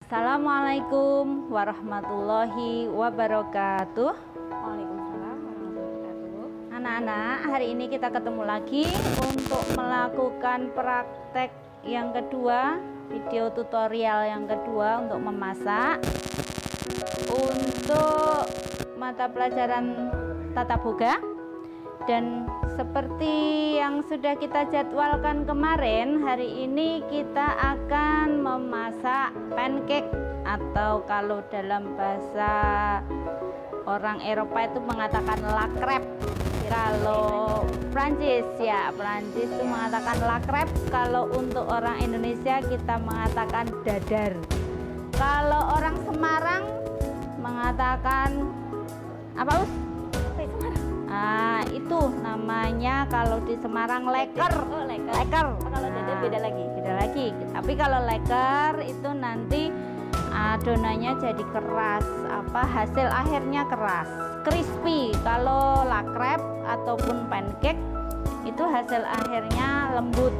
Assalamualaikum warahmatullahi wabarakatuh. Waalaikumsalam warahmatullahi wabarakatuh. Anak-anak, hari ini kita ketemu lagi untuk melakukan praktek yang kedua, video tutorial yang kedua untuk memasak untuk mata pelajaran Tata Boga. Dan seperti yang sudah kita jadwalkan kemarin, hari ini kita akan memasak pancake, atau kalau dalam bahasa orang Eropa itu mengatakan la crêpe. Kalau Prancis ya, Prancis itu mengatakan la crêpe. Kalau untuk orang Indonesia kita mengatakan dadar. Kalau orang Semarang mengatakan apa, Us? Nah, itu namanya kalau di Semarang leker. Oh, leker. Leker. Kalau dadar beda lagi. Beda lagi. Tapi kalau leker itu nanti adonannya jadi keras, hasil akhirnya keras, crispy. Kalau la crêpe ataupun pancake itu hasil akhirnya lembut.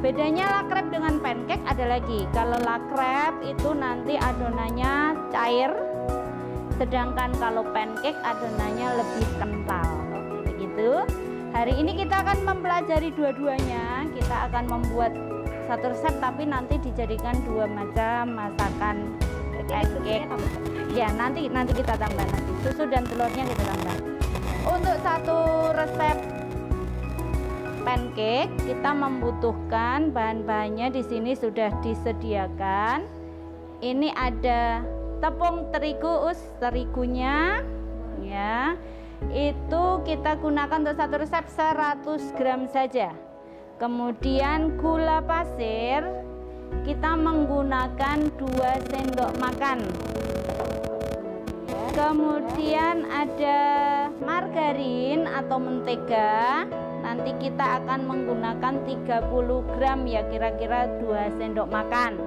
Bedanya la crêpe dengan pancake ada lagi. Kalau la crêpe itu nanti adonannya cair, sedangkan kalau pancake adonannya lebih kental. Begitu. Hari ini kita akan mempelajari dua-duanya. Kita akan membuat satu resep, tapi nanti dijadikan dua macam masakan pancake. Ya, nanti kita tambah, nanti susu dan telurnya kita tambah. Untuk satu resep pancake kita membutuhkan bahan-bahannya di sini sudah disediakan. Ini ada tepung terigu, terigunya ya. Itu kita gunakan untuk satu resep 100 gram saja. Kemudian gula pasir kita menggunakan 2 sendok makan. Kemudian ada margarin atau mentega, nanti kita akan menggunakan 30 gram ya, kira-kira 2 sendok makan.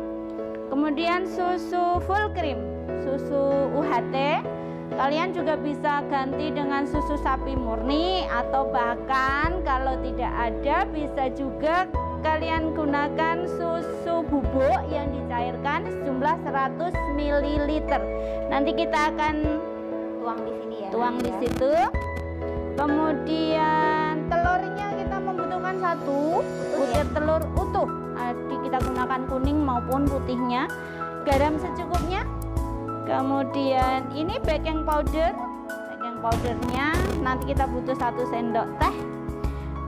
Kemudian susu full cream, susu UHT. Kalian juga bisa ganti dengan susu sapi murni, atau bahkan kalau tidak ada bisa juga kalian gunakan susu bubuk yang dicairkan sejumlah 100 ml. Nanti kita akan Tuang di sini ya. tuang di situ. Kemudian telurnya kita membutuhkan 1 butir telur utuh. Kita gunakan kuning maupun putihnya. Garam secukupnya. Kemudian ini baking powder. Baking powdernya nanti kita butuh 1 sendok teh.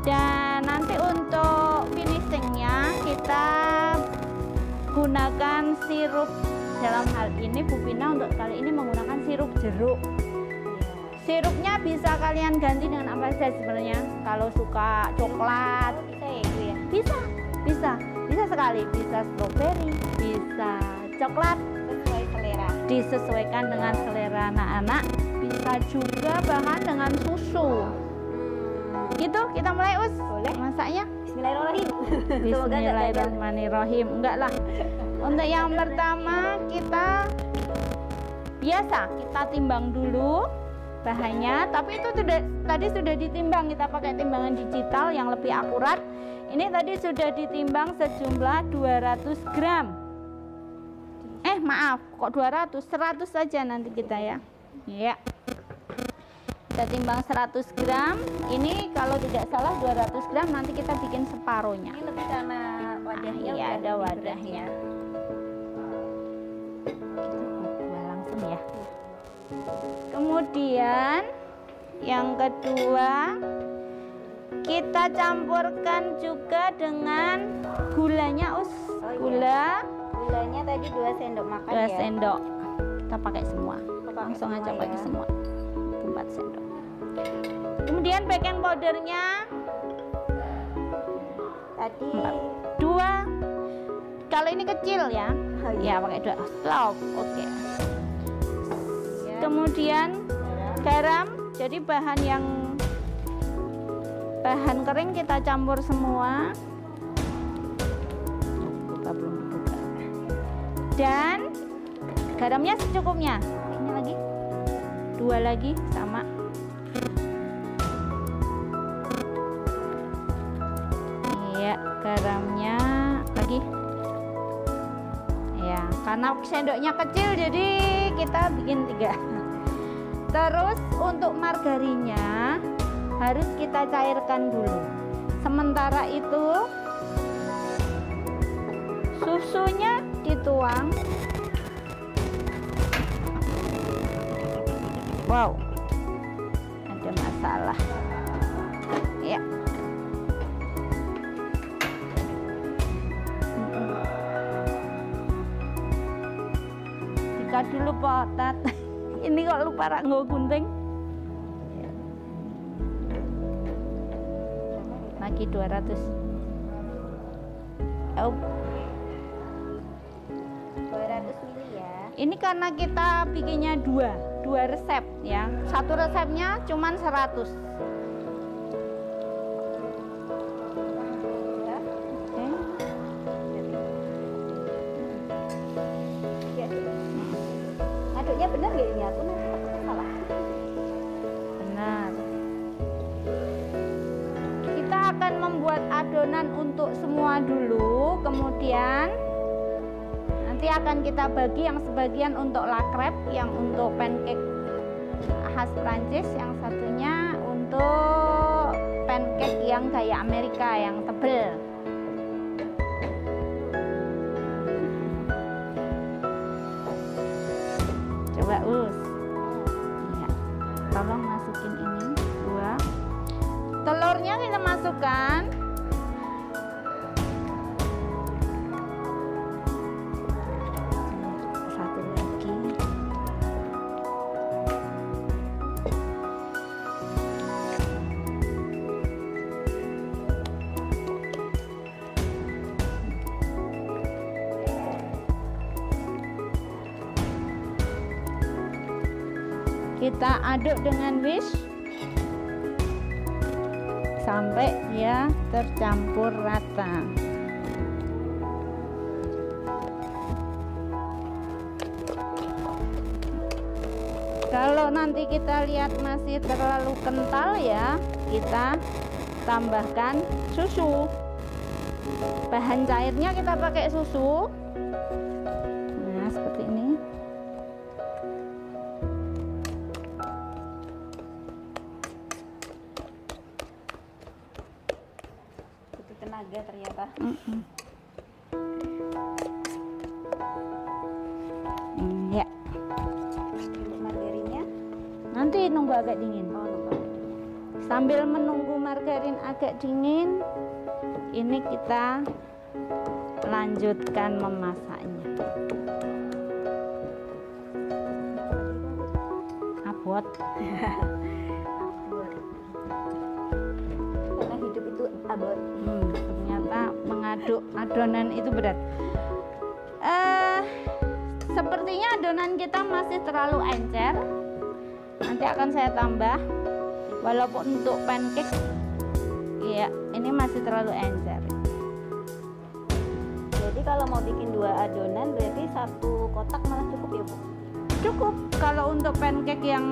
Dan nanti untuk finishingnya kita gunakan sirup. Dalam hal ini Bu Pina untuk kali ini menggunakan sirup jeruk. Sirupnya bisa kalian ganti dengan apa saja sebenarnya. Kalau suka coklat Bisa ya, Ibu ya? bisa sekali, bisa stroberi, bisa coklat, Sesuai selera. disesuaikan dengan selera anak-anak. Bisa juga bahkan dengan susu. Gitu, kita mulai, Us. Boleh. Masaknya. Bismillahirrahmanirrahim. Semoga nggak gagal. Bismillahirrahmanirrahim. Enggak lah. Untuk yang pertama kita biasa kita timbang dulu bahannya, tapi itu tadi sudah ditimbang, kita pakai timbangan digital yang lebih akurat. Ini tadi sudah ditimbang sejumlah 200 gram. Maaf, kok 200? 100 saja nanti kita ya. Ya. Kita timbang 100 gram. Ini kalau tidak salah 200 gram, nanti kita bikin separuhnya. Ini lebih karena wadahnya. Iya, udah ada lebih wadahnya. Kita langsung ya. Kemudian yang kedua kita campurkan juga dengan gulanya, Us. Gulanya tadi 2 sendok makan 2 ya. sendok. Kita pakai semua. Langsung semua aja pakai ya. semua. 4 sendok. Kemudian baking powdernya Tadi 2. Kalau ini kecil ya. Oh, iya. Ya, pakai 2. Stop. Oke. Ya. Kemudian garam. Jadi bahan kering kita campur semua. Belum dibuka. Dan garamnya secukupnya. Ini lagi 2 lagi sama. Iya, garamnya lagi. Ya, Karena sendoknya kecil jadi kita bikin 3. Terus untuk margarinnya harus kita cairkan dulu. Sementara itu susunya dituang. Wow, ada masalah ya. Dikat dulu potat. Ini kok lupa nggo gunting. Lagi 200. Oh. 200 ml ya. Ini karena kita bikinnya dua resep ya. Satu resepnya cuman 100. Ya. Oke. Ya. Aduknya benar nggak ini? Aku salah. Benar. Kita akan membuat adonan untuk semua dulu, kemudian nanti akan kita bagi yang sebagian untuk la crêpe, yang untuk pancake khas Prancis, yang satunya untuk pancake yang gaya Amerika yang tebel. Coba Us. Ya. Tolong masukin ini 2. Telurnya kita masukkan. Satu lagi. Kita aduk dengan whisk sampai dia tercampur rata. Kalau nanti kita lihat masih terlalu kental ya, kita tambahkan susu. Bahan cairnya kita pakai susu. Nah, seperti ini. Butuh tenaga ternyata. Ya. Untuk margarinnya Nanti nunggu agak dingin. lupa. Sambil menunggu margarin agak dingin, ini kita lanjutkan memasaknya. Abot. Karena hidup itu abot. Ternyata mengaduk adonan itu berat. Sepertinya adonan kita masih terlalu encer. Nanti akan saya tambah. Walaupun untuk pancake, iya, ini masih terlalu encer. Jadi kalau mau bikin 2 adonan berarti 1 kotak malah cukup ya Bu? Cukup. Kalau untuk pancake yang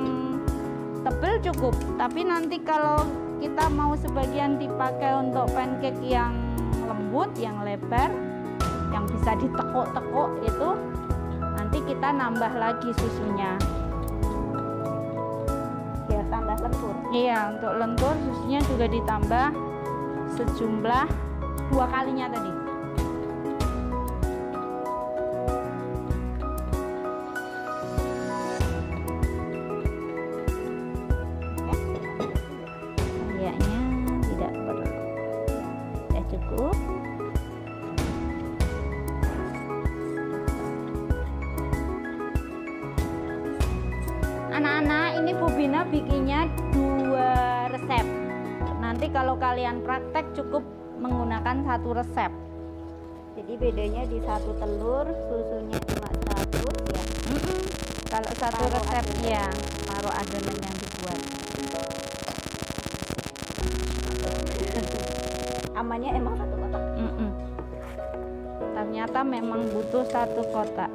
tebel cukup. Tapi nanti kalau kita mau sebagian dipakai untuk pancake yang lembut, yang lebar, yang bisa ditekuk-tekuk itu, nanti kita nambah lagi susunya. Biar tambah lentur. Iya, untuk lentur susunya juga ditambah sejumlah 2 kalinya tadi. Kayaknya tidak perlu. Ya cukup. Anak-anak, ini Bu Bina bikinnya 2 resep. Nanti kalau kalian praktek cukup menggunakan 1 resep. Jadi bedanya di 1 telur susunya cuma 100 ya. Kalau 1 Taruh resep adonan. ya, taruh adonan yang dibuat. Amannya emang 1 kotak. Ternyata memang butuh 1 kotak.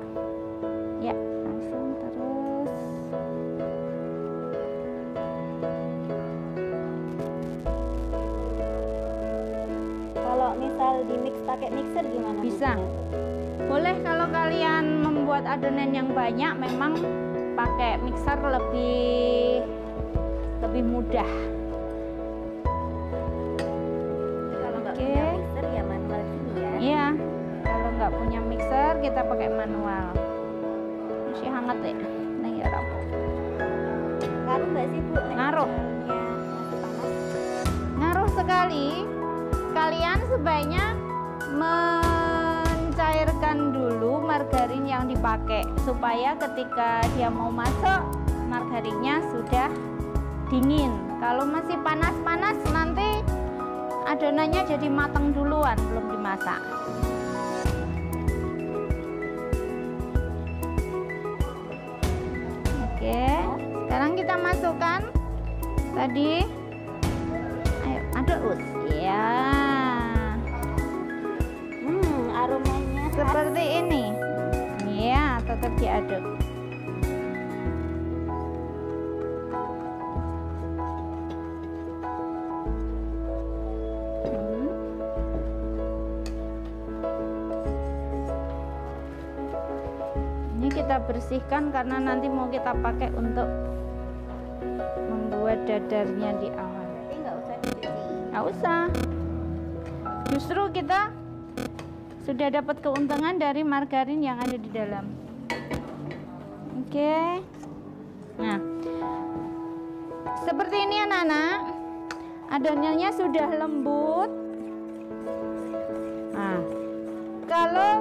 Ya, langsung terus. Kalau misal di mix pakai mixer gimana? Bu Bisa. Bina? Boleh kalau kalian membuat adonan yang banyak, memang pakai mixer lebih mudah. Kalau nggak punya mixer ya manual gini ya. Iya, kalau nggak punya mixer kita pakai manual. Masih hangat ya, nih ya rapuh. Ngaruh nggak sih Bu? Ngaruh. Masih panas. Ngaruh sekali. Kalian sebaiknya mencairkan dulu margarin yang dipakai supaya ketika dia mau masuk, margarinnya sudah dingin. Kalau masih panas-panas nanti adonannya jadi matang duluan, belum dimasak. Oke, sekarang kita masukkan tadi. Ayo aduk Us. Ya, Aromanya seperti ini. Ya, tetap diaduk. Ini kita bersihkan karena nanti mau kita pakai untuk membuat dadarnya di awal. berarti nggak usah dicuci. Nggak usah. Justru kita sudah dapat keuntungan dari margarin yang ada di dalam. Oke. Nah, seperti ini anak-anak. Adonannya sudah lembut. Nah, kalau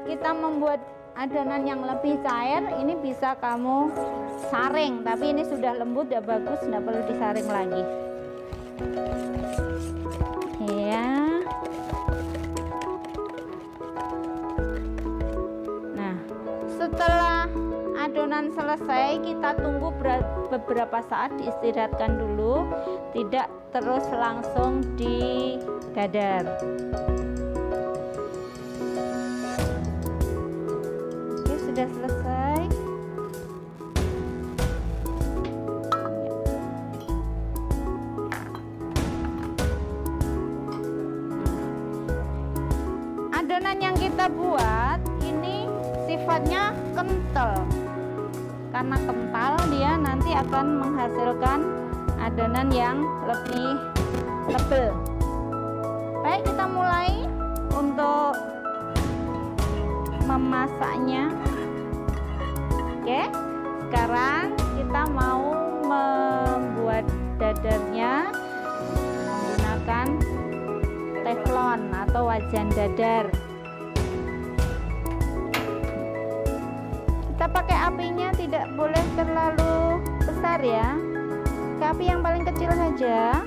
kita membuat adonan yang lebih cair, ini bisa kamu saring. Tapi ini sudah lembut, udah bagus, nggak perlu disaring lagi. Ya. Nah, setelah adonan selesai, kita tunggu beberapa saat, diistirahatkan dulu, tidak terus langsung di dadar. Oke, sudah selesai. Adonan yang kita buat ini sifatnya kental. Karena kental, dia nanti akan menghasilkan adonan yang lebih tebal. Baik, kita mulai untuk memasaknya. Oke, sekarang kita mau membuat dadarnya menggunakan teflon atau wajan dadar. Kita pakai apinya tidak boleh terlalu besar ya, ke api yang paling kecil saja.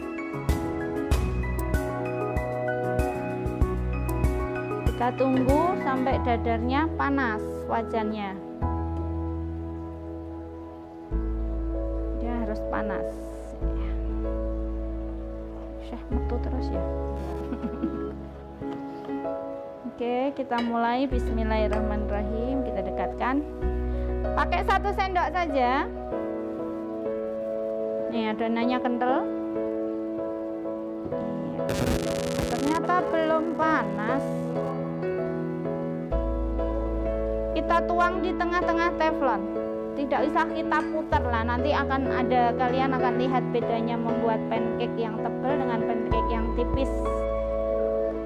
Kita tunggu sampai dadarnya panas wajannya. Dia harus panas. Syah metu terus ya. Oke, kita mulai. Bismillahirrahmanirrahim. Kita dekatkan. Pakai 1 sendok saja. Nih, adonannya kental. Ternyata belum panas. Kita tuang di tengah-tengah teflon. Tidak usah kita putar lah, nanti kalian akan lihat bedanya membuat pancake yang tebal dengan pancake yang tipis.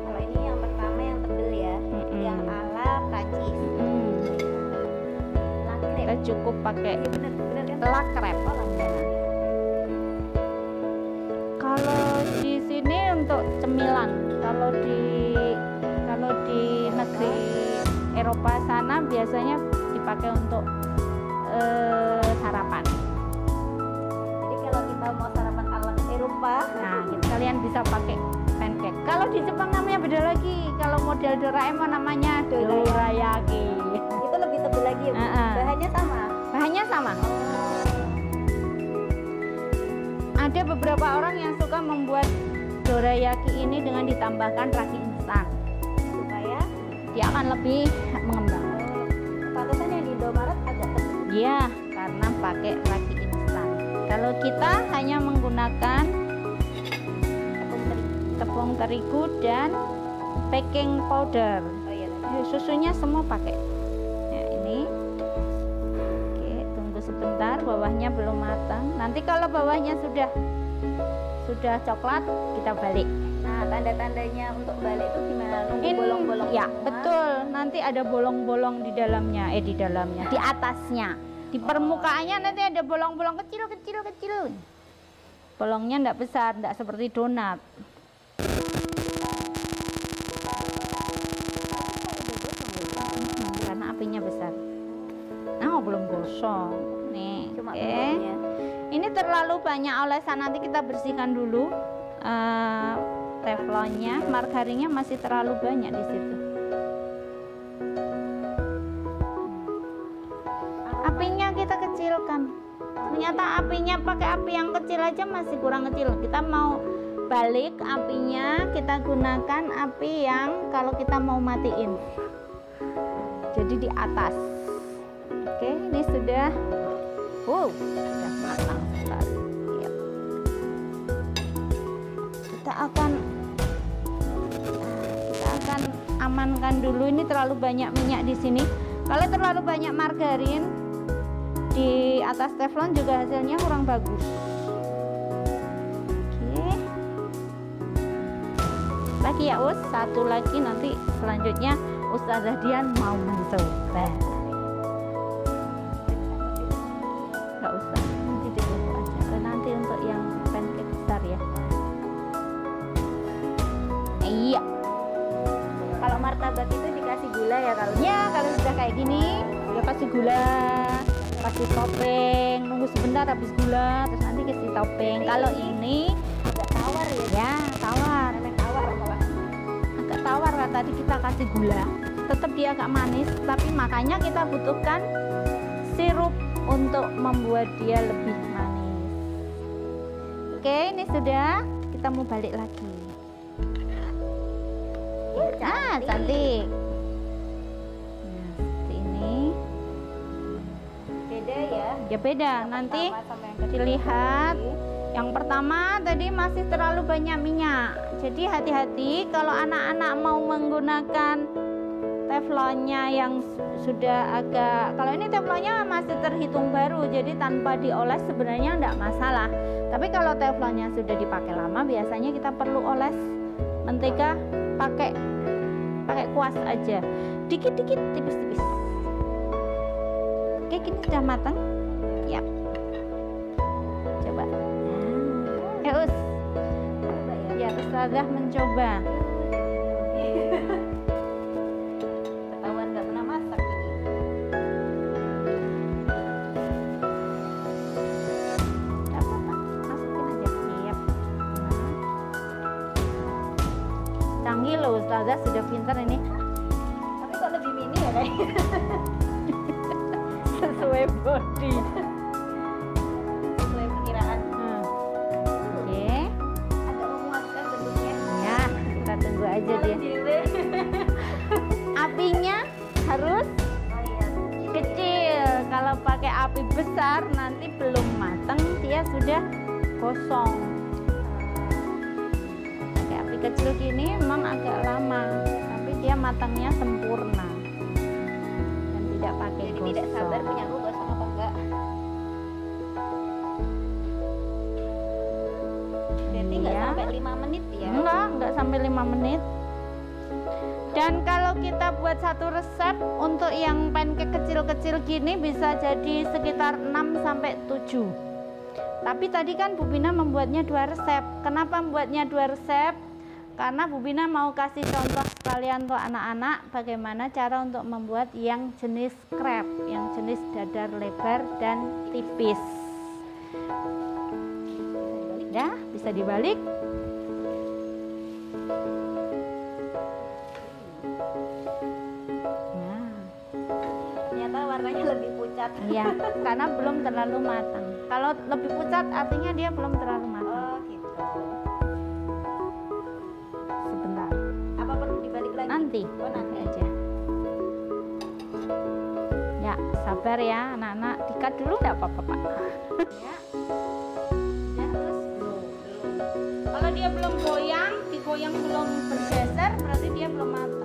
Kalau ini yang pertama yang tebel ya, yang ala Prancis. Kita cukup pakai Bener kan? lakrep. Kalau di sini untuk cemilan, kalau di negeri Eropa sana biasanya dipakai untuk sarapan. Jadi kalau kita mau sarapan ala Eropa, Nah, kalian bisa pakai pancake. Kalau di Jepang namanya beda lagi. Kalau model Doraemon namanya dorayaki. itu lebih tebel lagi ya Bu? Bahannya sama. Bahannya sama. Ada beberapa orang yang suka membuat dorayaki ini dengan ditambahkan ragi instan Supaya dia akan lebih mengembang. pantesan yang di Indomaret agak tebel. Iya, karena pakai ragi instan. Kalau kita hanya menggunakan tepung terigu dan baking powder. Oh iya, Susunya semua pakai. Nah, ini. Oke, tunggu sebentar, bawahnya belum matang. Nanti kalau bawahnya sudah coklat, kita balik. Nah, tanda-tandanya untuk balik itu gimana? Nunggu bolong-bolong. Ya, semua. betul. Nanti ada bolong-bolong di dalamnya, di atasnya. Di permukaannya nanti ada bolong-bolong kecil. Bolongnya enggak besar, enggak seperti donat. Karena apinya besar. Nah, belum gosong. Nih, Cuma oke. bentuknya. Ini terlalu banyak olesan, nanti kita bersihkan dulu. Teflonnya, margarinnya masih terlalu banyak di situ. Apinya kita kecilkan. Ternyata apinya pakai api yang kecil aja masih kurang kecil. Kita mau balik apinya, kita gunakan api yang kalau kita mau matiin. Jadi di atas. Oke, ini sudah matang sekali. Yap. Kita akan amankan dulu. Ini terlalu banyak minyak di sini. Kalau terlalu banyak margarin di atas teflon juga hasilnya kurang bagus. Oke. Lagi ya Us, satu lagi, nanti selanjutnya Ustazah Dian mau mencoba. Nggak usah, nanti dulu aja. Nanti untuk yang pancake besar ya. Iya. Kalau martabak itu dikasih gula ya kalau? Ya, kalau sudah kayak gini, udah kasih gula, kasih topping, nunggu sebentar habis gula, terus nanti kasih topping. Kalau ini Agak tawar ya? ya tawar, Enak tawar malah. agak tawar kan tadi kita kasih gula, tetap dia agak manis, tapi makanya kita butuhkan sirup untuk membuat dia lebih manis. Oke, ini sudah, kita mau balik lagi. Cantik. Nah, seperti ini. Beda ya? Ya beda, nanti Pertama sama yang kedua. dilihat. Yang pertama tadi masih terlalu banyak minyak. Jadi hati-hati kalau anak-anak mau menggunakan teflonnya yang sudah agak, kalau ini teflonnya masih terhitung baru, jadi tanpa dioles sebenarnya enggak masalah. Tapi kalau teflonnya sudah dipakai lama, biasanya kita perlu oles mentega pakai kuas aja, dikit-dikit, tipis-tipis. Oke, gini sudah matang. Yap. Coba. Ya Us, ya Ustazah mencoba. Ketahuan nggak pernah masak ini. Gak apa-apa, masukin aja. Siap. Canggih loh, Ustazah sudah pintar ini. Tapi kok lebih mini ya kayaknya? Sesuai body. Sesuai perkiraan. Oke. Agak memuaskan bentuknya. Ya, kita tunggu aja dia. Dewe. Apinya harus Oh iya. kecil. Kalau pakai api besar nanti belum matang, dia sudah gosong. Pakai api kecil gini memang agak lama, tapi dia matangnya sempurna dan tidak pakai Jadi gosong. tidak sabar punya aku gosong apa enggak? Berarti nggak Iya. sampai 5 menit ya? Enggak sampai 5 menit. Dan kalau kita buat satu resep untuk yang pancake kecil-kecil gini bisa jadi sekitar 6 sampai 7. Tapi tadi kan Bu Bina membuatnya 2 resep. Kenapa membuatnya 2 resep? Karena Bu Bina mau kasih contoh sekalian untuk anak-anak bagaimana cara untuk membuat yang jenis crepe, yang jenis dadar lebar dan tipis. Ya, bisa dibalik. Nah, Ternyata warnanya lebih pucat. iya, karena belum terlalu matang. Kalau lebih pucat artinya dia belum terlalu matang. Oh gitu. Sebentar, Apa perlu dibalik lagi? nanti Oh nanti aja. Ya, sabar ya anak-anak. Dikat dulu enggak apa-apa, Pak. Ya. Ya terus belum. Kalau dia belum goyang, digoyang belum bergeser, berarti dia belum matang.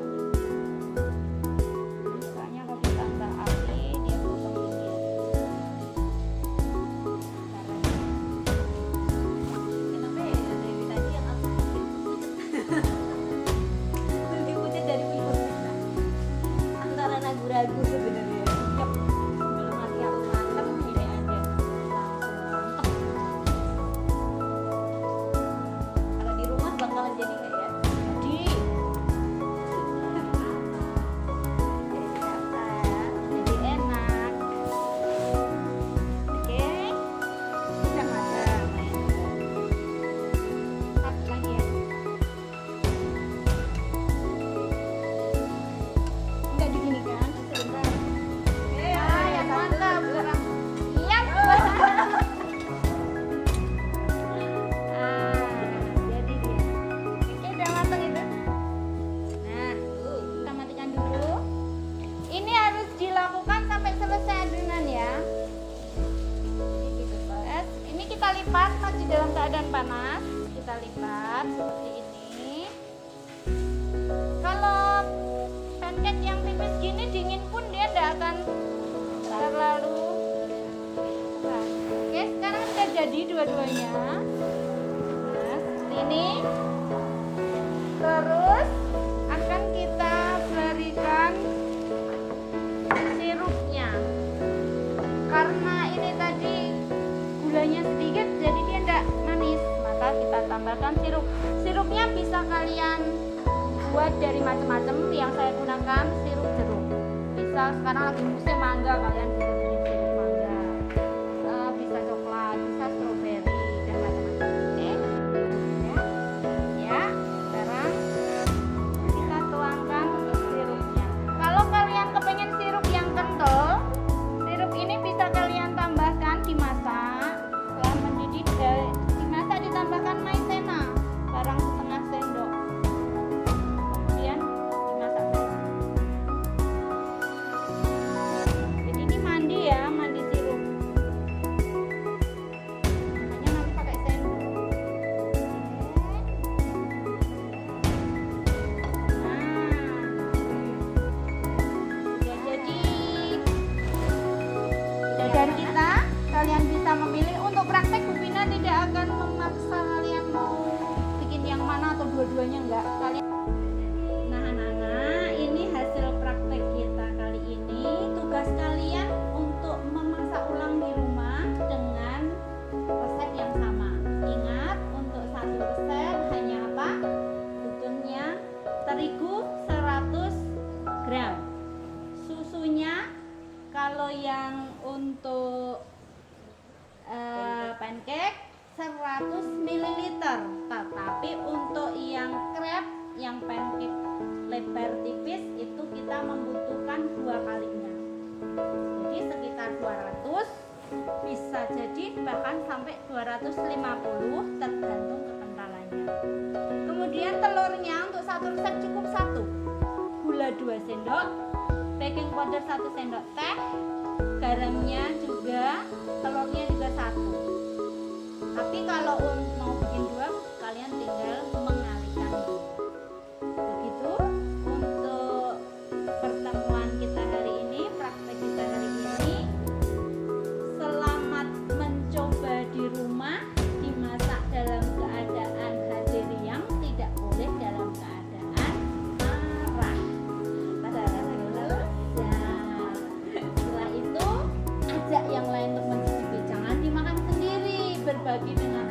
panas, kita lipat seperti ini. Kalau pancake yang tipis gini dingin pun dia tidak akan terlalu keras. Oke, sekarang sudah jadi dua-duanya. Nah, seperti ini. Terus akan kita berikan sirupnya. Karena ini tadi gulanya sedikit, jadi dia tidak manis, maka kita tambahkan sirup. Sirupnya bisa kalian buat dari macam-macam. Yang saya gunakan sirup jeruk. Bisa sekarang lagi musim mangga, kalian bisa bikin sirup mangga. Bisa coklat, bisa stroberi dan macam-macam. Oke. Ya, sekarang kita tuangkan sirupnya. Kalau kalian kepengen sirup yang kental, sirup ini bisa kalian tambahkan dimasak. Setelah mendidih, dimasak ditambahkan maizena, barang setengah sendok. Kemudian dimasak. Jadi ini mandi ya, mandi sirup. Makanya nanti pakai sendok. Sudah jadi. Dan kita, kalian bisa memilih. Untuk praktek Bu Vina tidak akan memaksa kalian mau bikin yang mana atau dua-duanya, enggak. Kalian. Nah anak-anak, ini hasil praktek kita kali ini. Tugas kalian untuk memasak ulang di rumah dengan resep yang sama. Ingat, untuk satu resep hanya apa? Butuhnya terigu 100 gram. Susunya kalau yang untuk pancake 100 ml, tetapi untuk yang crepe, yang pancake lebar tipis itu kita membutuhkan 2 kalinya. Jadi sekitar 200, bisa jadi bahkan sampai 250 tergantung kekentalannya. Kemudian telurnya untuk satu resep cukup 1, gula 2 sendok, baking powder 1 sendok teh, garamnya juga, telurnya juga 1. Tapi kalau mau bikin 2, kalian tinggal mengalihkan dulu. Begitu untuk pertemuan kita hari ini, praktek kita hari ini. Selamat mencoba di rumah, dimasak dalam keadaan hadir yang tidak boleh dalam keadaan marah. Setelah itu ajak yang lain untuk mencicipi, jangan dimakan sendiri, berbagi dengan